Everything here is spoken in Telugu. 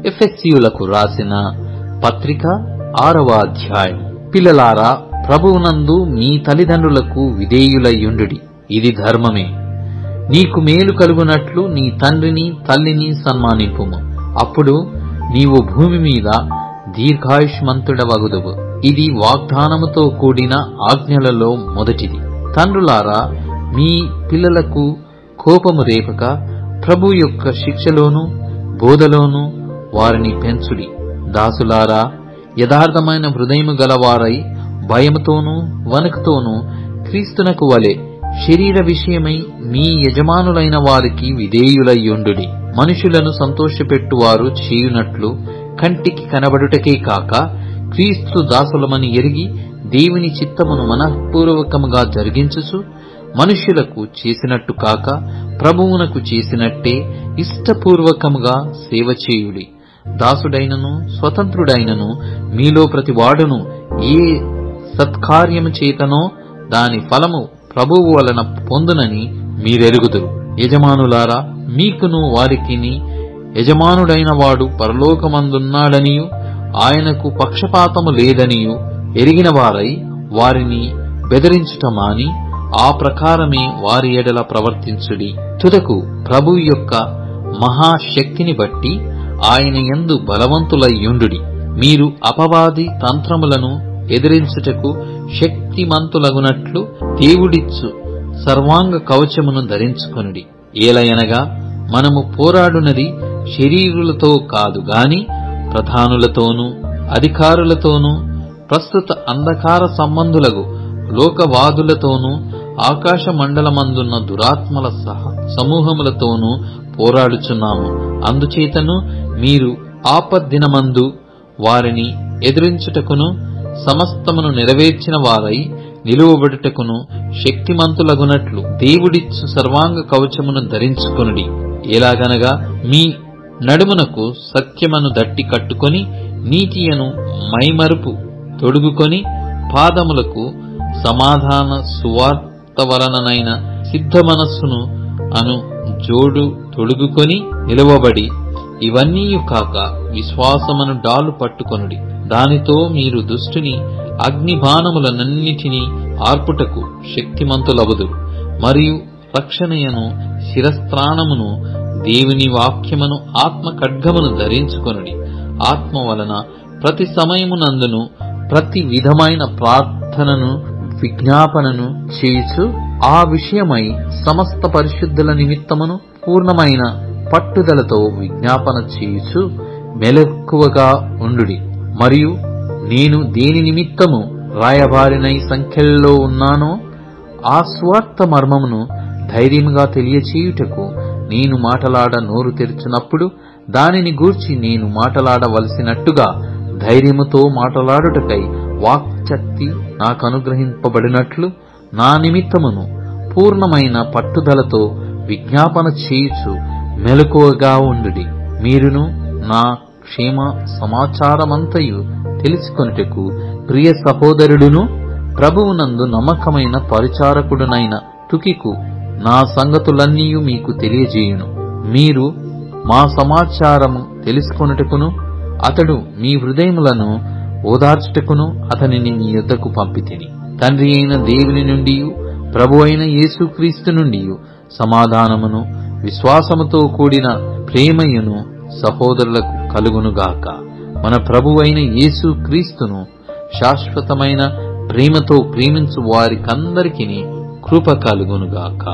ఎఫెసీయులకు రాసిన పత్రిక 6వ అధ్యాయం. పిల్లలారా, ప్రభువునందు మీ తల్లిదండ్రులకు విధేయులయ్యుండుడి, ఇది ధర్మమే. నీకు మేలు కలుగునట్లు నీ తండ్రిని తల్లిని సన్మానింపుము, అప్పుడు నీవు భూమి మీద దీర్ఘాయుష్మంతుడవగుదువు. ఇది వాగ్దానముతో కూడిన ఆజ్ఞలలో మొదటిది. తండ్రులారా, మీ పిల్లలకు కోపము రేపక ప్రభు యొక్క శిక్షలోను బోధలోను వారిని పెంచుడి. దాసులారా, యథార్థమైన హృదయము గలవారై భయముతోనూ వణుకుతోనూ క్రీస్తునకు వలె శరీర విషయమై మీ యజమానులైన వారికి విధేయులయ్యుండుడి. మనుషులను సంతోషపెట్టువారు చేయునట్లు కంటికి కనబడుటకే కాక క్రీస్తు దాసులమని ఎరిగి దేవుని చిత్తమును మనఃపూర్వకముగా జరిగించుచు మనుష్యులకు చేసినట్టు కాక ప్రభువునకు చేసినట్టే ఇష్టపూర్వకముగా సేవ చేయుడి. దాసుడైనను స్వతంత్రుడైనను మీలో ప్రతివాడును ఏ సత్కార్యము చేతనో దాని ఫలము ప్రభువు వలన పొందునని మీరెరుగుదురు. యజమానులారా, మీకును వారికిని యజమానుడైన వాడు పరలోకమందున్నాడనియు ఆయనకు పక్షపాతము లేదనియు ఎరిగిన వారై వారిని బెదిరించుట మాని ఆ ప్రకారమే వారి ఎడల ప్రవర్తించుడి. తుదకు ప్రభు యొక్క మహాశక్తిని బట్టి ఆయన యందు బలవంతులయ్యుండుడి. మీరు అపవాది తంత్రములను ఎదిరించుటకు శక్తిమంతులగునట్లు దేవుడిచ్చు సర్వాంగ కవచమును ధరించుకొనుడి. ఏలయనగా మనము పోరాడునది శరీరులతో కాదు గాని ప్రధానులతోనూ అధికారులతోనూ ప్రస్తుత అంధకార సంబంధులకు లోకవాదులతోనూ ఆకాశ మండలమందున్న దురాత్మల సమూహములతోనూ పోరాడుచున్నాము. అందుచేతను మీరు ఆపద్దినమందు వారిని ఎదిరించుటకును సమస్తమును నెరవేర్చిన వారై నిలువబడుటకును శక్తిమంతులగునట్లు దేవుడిచ్చు సర్వాంగ కవచమును ధరించుకొనుడి. ఎలాగనగా మీ నడుమునకు సత్యమును దట్టి కట్టుకొని నీతియను మైమరుపు తొడుగుకొని పాదములకు సమాధాన సువార్త వలననైన సిద్ధ మనస్సును అను జోడు తొడుగుకొని నిలువబడి, ఇవన్నీ కాక విశ్వాసమును డాలు పట్టుకొనుడి. దానితో మీరు దుష్టుని అగ్నిబాణములనన్నిటినీ ఆర్పుటకు శక్తిమంతులవుదురు. మరియు రక్షణయను శిరస్త్రాణమును దేవుని వాక్యమును ఆత్మ ఖడ్గమును ధరించుకొనుడి. ఆత్మ వలన ప్రతి సమయమునందును ప్రతి విధమైన ప్రార్థనను విజ్ఞాపనను చేయుచు ఆ విషయమై సమస్త పరిశుద్ధుల నిమిత్తమును పూర్ణమైన పట్టుదలతో విజ్ఞాపన చేయుచు మెలకువగా ఉండుడి. మరియు నేను దేని నిమిత్తము రాయబారినై సంఖ్యల్లో ఉన్నానో ఆ స్వార్థ మర్మమును ధైర్యముగా తెలియచేయుటకు నేను మాటలాడ నోరు తెరిచినప్పుడు దానిని గూర్చి నేను మాటలాడవలసినట్టుగా ధైర్యముతో మాటలాడుటకై వాక్శక్తి నాకు అనుగ్రహింపబడినట్లు నా నిమిత్తమును పూర్ణమైన పట్టుదలతో విజ్ఞాపన చేయుచు మెలకువగా ఉండుడి. మీరును నా క్షేమ సమాచారమంతయు తెలుసుకొనుటకు ప్రియ సహోదరుడును ప్రభువునందు నమ్మకమైన పరిచారకుడునైన తుకికు నా సంగతులన్నీయు మీకు తెలియజేయును. మీరు మా సమాచారము తెలుసుకొనుటకును అతడు మీ హృదయములను ఓదార్చుటకును అతనిని మీ యొద్దకు పంపితిని. తండ్రి అయిన దేవుని నుండి ప్రభు అయిన యేసుక్రీస్తు నుండి సమాధానమును విశ్వాసముతో కూడిన ప్రేమయును సహోదరులకు కలుగునుగాక. మన ప్రభు అయిన యేసుక్రీస్తును శాశ్వతమైన ప్రేమతో ప్రేమించు వారికందరికీ కృప కలుగునుగాక.